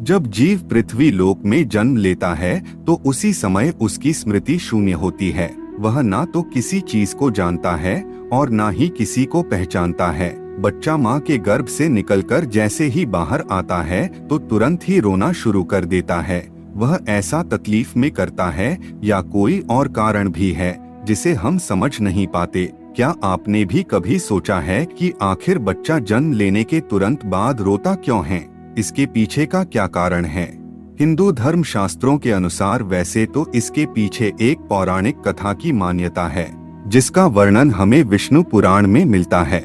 जब जीव पृथ्वी लोक में जन्म लेता है तो उसी समय उसकी स्मृति शून्य होती है। वह ना तो किसी चीज को जानता है और ना ही किसी को पहचानता है। बच्चा माँ के गर्भ से निकलकर जैसे ही बाहर आता है तो तुरंत ही रोना शुरू कर देता है। वह ऐसा तकलीफ में करता है या कोई और कारण भी है जिसे हम समझ नहीं पाते। क्या आपने भी कभी सोचा है कि आखिर बच्चा जन्म लेने के तुरंत बाद रोता क्यों है? इसके पीछे का क्या कारण है? हिंदू धर्म शास्त्रों के अनुसार वैसे तो इसके पीछे एक पौराणिक कथा की मान्यता है जिसका वर्णन हमें विष्णु पुराण में मिलता है।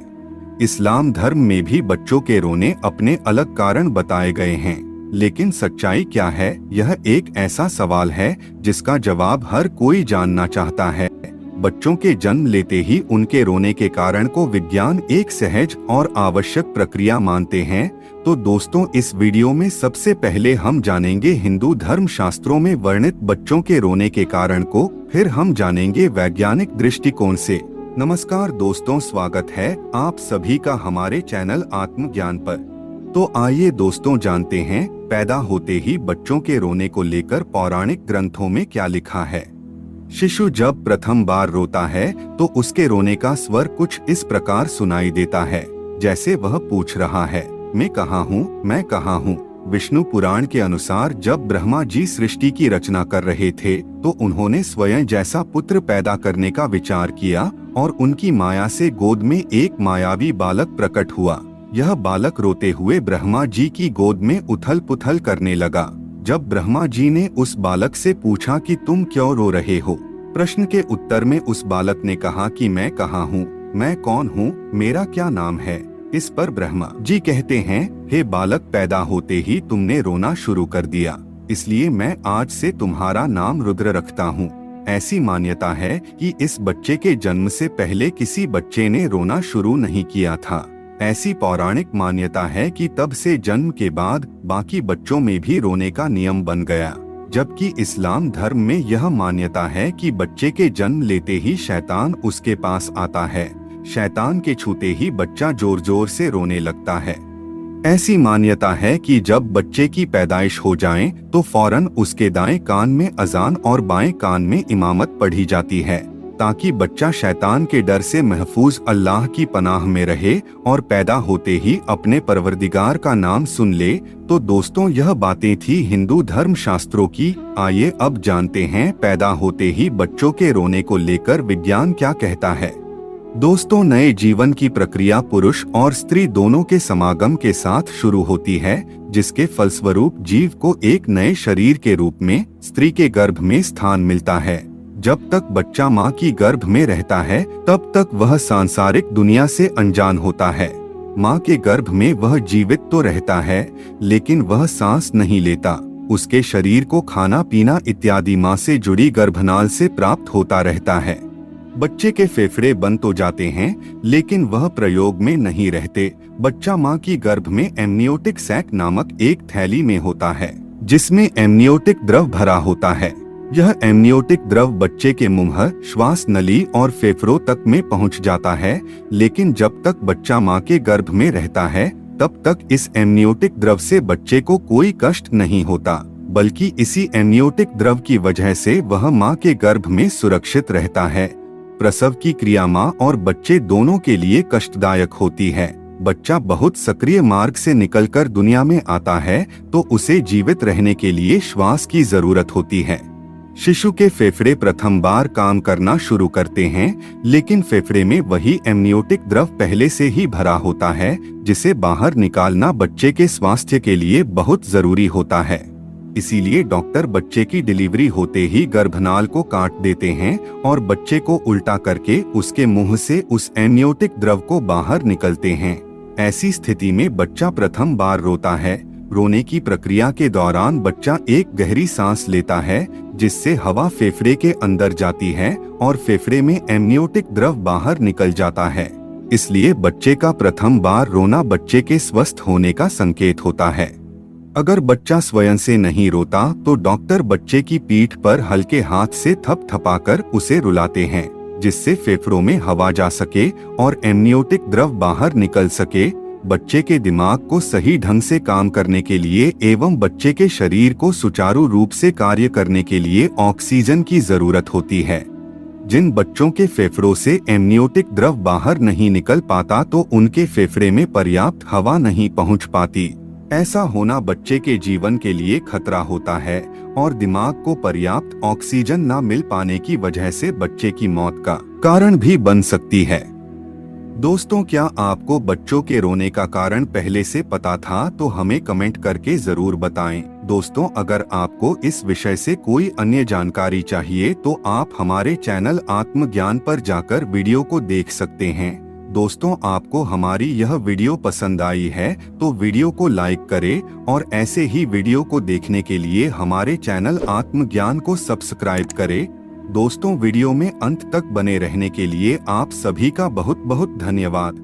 इस्लाम धर्म में भी बच्चों के रोने अपने अलग कारण बताए गए हैं, लेकिन सच्चाई क्या है, यह एक ऐसा सवाल है जिसका जवाब हर कोई जानना चाहता है। बच्चों के जन्म लेते ही उनके रोने के कारण को विज्ञान एक सहज और आवश्यक प्रक्रिया मानते हैं। तो दोस्तों, इस वीडियो में सबसे पहले हम जानेंगे हिंदू धर्म शास्त्रों में वर्णित बच्चों के रोने के कारण को, फिर हम जानेंगे वैज्ञानिक दृष्टिकोण से। नमस्कार दोस्तों, स्वागत है आप सभी का हमारे चैनल आत्मज्ञान पर। तो आइए दोस्तों जानते हैं पैदा होते ही बच्चों के रोने को लेकर पौराणिक ग्रंथों में क्या लिखा है। शिशु जब प्रथम बार रोता है तो उसके रोने का स्वर कुछ इस प्रकार सुनाई देता है, जैसे वह पूछ रहा है, मैं कहाँ हूँ, मैं कहाँ हूँ। विष्णु पुराण के अनुसार जब ब्रह्मा जी सृष्टि की रचना कर रहे थे तो उन्होंने स्वयं जैसा पुत्र पैदा करने का विचार किया और उनकी माया से गोद में एक मायावी बालक प्रकट हुआ। यह बालक रोते हुए ब्रह्मा जी की गोद में उथल पुथल करने लगा। जब ब्रह्मा जी ने उस बालक से पूछा कि तुम क्यों रो रहे हो, प्रश्न के उत्तर में उस बालक ने कहा कि मैं कहाँ हूँ, मैं कौन हूँ, मेरा क्या नाम है। इस पर ब्रह्मा जी कहते हैं, हे बालक, पैदा होते ही तुमने रोना शुरू कर दिया, इसलिए मैं आज से तुम्हारा नाम रुद्र रखता हूँ। ऐसी मान्यता है कि इस बच्चे के जन्म से पहले किसी बच्चे ने रोना शुरू नहीं किया था। ऐसी पौराणिक मान्यता है कि तब से जन्म के बाद बाकी बच्चों में भी रोने का नियम बन गया, जबकि इस्लाम धर्म में यह मान्यता है कि बच्चे के जन्म लेते ही शैतान उसके पास आता है। शैतान के छूते ही बच्चा जोर जोर से रोने लगता है। ऐसी मान्यता है कि जब बच्चे की पैदाइश हो जाए तो फौरन उसके दाएं कान में अजान और बाएं कान में इमामत पढ़ी जाती है, ताकि बच्चा शैतान के डर से महफूज अल्लाह की पनाह में रहे और पैदा होते ही अपने परवरदिगार का नाम सुन ले। तो दोस्तों, यह बातें थी हिंदू धर्म शास्त्रों की। आइए अब जानते हैं पैदा होते ही बच्चों के रोने को लेकर विज्ञान क्या कहता है। दोस्तों, नए जीवन की प्रक्रिया पुरुष और स्त्री दोनों के समागम के साथ शुरू होती है, जिसके फलस्वरूप जीव को एक नए शरीर के रूप में स्त्री के गर्भ में स्थान मिलता है। जब तक बच्चा माँ की गर्भ में रहता है तब तक वह सांसारिक दुनिया से अनजान होता है। माँ के गर्भ में वह जीवित तो रहता है, लेकिन वह सांस नहीं लेता। उसके शरीर को खाना पीना इत्यादि माँ से जुड़ी गर्भनाल से प्राप्त होता रहता है। बच्चे के फेफड़े बंद तो जाते हैं, लेकिन वह प्रयोग में नहीं रहते। बच्चा माँ की गर्भ में एमनियोटिक सैक नामक एक थैली में होता है, जिसमें एमनियोटिक द्रव भरा होता है। यह एमनियोटिक द्रव बच्चे के मुंह, श्वास नली और फेफड़ों तक में पहुंच जाता है, लेकिन जब तक बच्चा माँ के गर्भ में रहता है तब तक इस एमनियोटिक द्रव से बच्चे को कोई कष्ट नहीं होता, बल्कि इसी एमनियोटिक द्रव की वजह से वह माँ के गर्भ में सुरक्षित रहता है। प्रसव की क्रिया माँ और बच्चे दोनों के लिए कष्टदायक होती है। बच्चा बहुत सक्रिय मार्ग से निकलकर दुनिया में आता है तो उसे जीवित रहने के लिए श्वास की जरूरत होती है। शिशु के फेफड़े प्रथम बार काम करना शुरू करते हैं, लेकिन फेफड़े में वही एमनियोटिक द्रव पहले से ही भरा होता है, जिसे बाहर निकालना बच्चे के स्वास्थ्य के लिए बहुत जरूरी होता है। इसीलिए डॉक्टर बच्चे की डिलीवरी होते ही गर्भनाल को काट देते हैं और बच्चे को उल्टा करके उसके मुंह से उस एमनियोटिक द्रव को बाहर निकलते हैं। ऐसी स्थिति में बच्चा प्रथम बार रोता है। रोने की प्रक्रिया के दौरान बच्चा एक गहरी सांस लेता है, जिससे हवा फेफड़े के अंदर जाती है और फेफड़े में एमनियोटिक द्रव बाहर निकल जाता है। इसलिए बच्चे का प्रथम बार रोना बच्चे के स्वस्थ होने का संकेत होता है। अगर बच्चा स्वयं से नहीं रोता तो डॉक्टर बच्चे की पीठ पर हल्के हाथ से थपथपाकर उसे रुलाते हैं, जिससे फेफड़ों में हवा जा सके और एमनियोटिक द्रव बाहर निकल सके। बच्चे के दिमाग को सही ढंग से काम करने के लिए एवं बच्चे के शरीर को सुचारू रूप से कार्य करने के लिए ऑक्सीजन की जरूरत होती है। जिन बच्चों के फेफड़ों से एमनियोटिक द्रव बाहर नहीं निकल पाता तो उनके फेफड़े में पर्याप्त हवा नहीं पहुंच पाती। ऐसा होना बच्चे के जीवन के लिए खतरा होता है और दिमाग को पर्याप्त ऑक्सीजन न मिल पाने की वजह से बच्चे की मौत का कारण भी बन सकती है। दोस्तों, क्या आपको बच्चों के रोने का कारण पहले से पता था? तो हमें कमेंट करके जरूर बताएं। दोस्तों, अगर आपको इस विषय से कोई अन्य जानकारी चाहिए तो आप हमारे चैनल आत्मज्ञान पर जाकर वीडियो को देख सकते हैं। दोस्तों, आपको हमारी यह वीडियो पसंद आई है तो वीडियो को लाइक करें और ऐसे ही वीडियो को देखने के लिए हमारे चैनल आत्मज्ञान को सब्सक्राइब करें। दोस्तों, वीडियो में अंत तक बने रहने के लिए आप सभी का बहुत बहुत धन्यवाद।